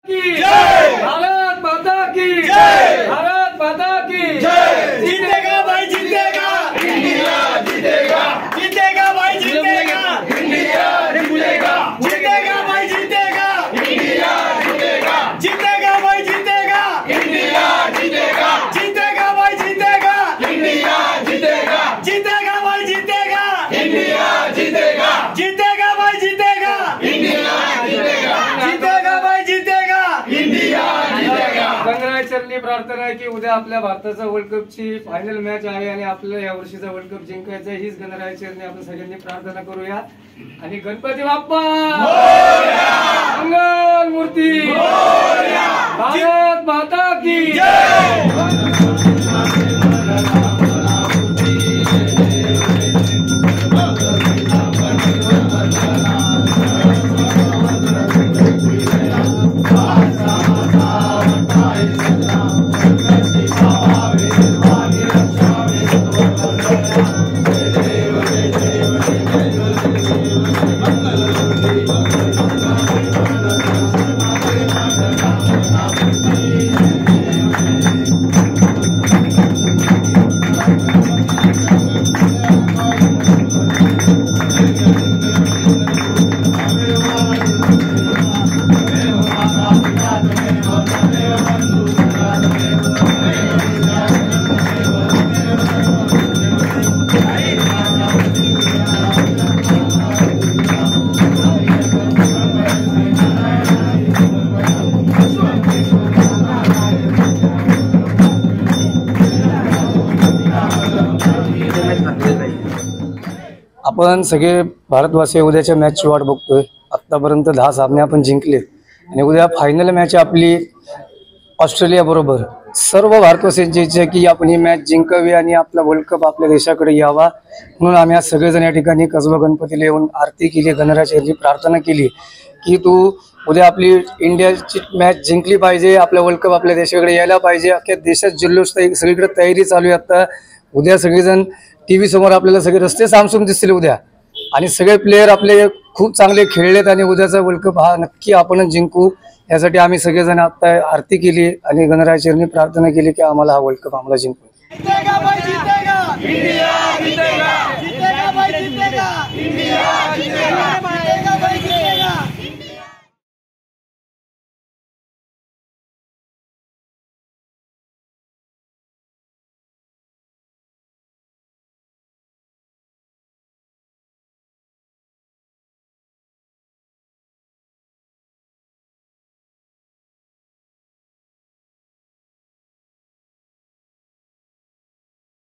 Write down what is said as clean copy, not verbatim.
की जय, भारत माता की जय, भारत माता की जय। जीतेगा भाई जीतेगा, इंडिया जीतेगा, जीतेगा भाई जीतेगा, इंडिया जीतेगा, जीतेगा भाई जीतेगा, इंडिया जीतेगा, जीतेगा भाई जीतेगा, इंडिया जीतेगा, जीतेगा भाई जीतेगा, इंडिया जीतेगा, जीतेगा भाई जीतेगा, इंडिया जीतेगा, जीतेगा भाई जीतेगा, इंडिया जीतेगा, जीतेगा भाई जीतेगा, इंडिया जीतेगा। गणरायाचरणी प्रार्थना आहे की उद्या आपल्या भारताचा वर्ल्ड कपची फायनल मॅच आहे आणि आपल्याला या वर्षीचा वर्ल्ड कप जिंकायचा आहे। हीच गणरायाचरणी आपण सगळ्यांनी प्रार्थना करूया आणि गणपती बाप्पा मोरया, मंगल मूर्ती मोरया, भारत माता की जय। आपण सगळे भारतवासी उद्याच्या मॅचची वाट बघतोय। आतापर्यंत 10 सामने आपण जिंकले आणि उद्या फायनल मॅच आपली ऑस्ट्रेलिया बरोबर। सर्व भारतवासींची इच्छा आहे की आपण ही मॅच जिंकावी आणि आपला वर्ल्ड कप आपल्या देशाकडे यावा, म्हणून आम्ही आज सगळेजण या ठिकाणी कसबा गणपतीला येऊन आरती केली, गणरायाची प्रार्थना केली की तू उद्या आपली इंडियाची मॅच जिंकली पाहिजे, आपला वर्ल्ड कप आपल्या देशाकडे यायला पाहिजे। अख्ख्या देशात जल्लोष सगळीकडे तयारी चालू आहे। आता उद्या सगळेजण टीव्ही समोर आपल्याला सगळे रस्ते सामसूम दिसतील उद्या आणि सगळे प्लेयर आपले खूप चांगले खेळलेत आणि उद्याचा वर्ल्ड कप हा नक्की आपणच जिंकू। यासाठी आम्ही सगळेजण आता आरती केली आणि गणरायाचरणी प्रार्थना केली की आम्हाला हा वर्ल्ड कप आम्हाला जिंकू। जीतेगा भाई जीतेगा, इंडिया जीतेगा, जीतेगा भाई जीतेगा, इंडिया जीतेगा, जीतेगा भाई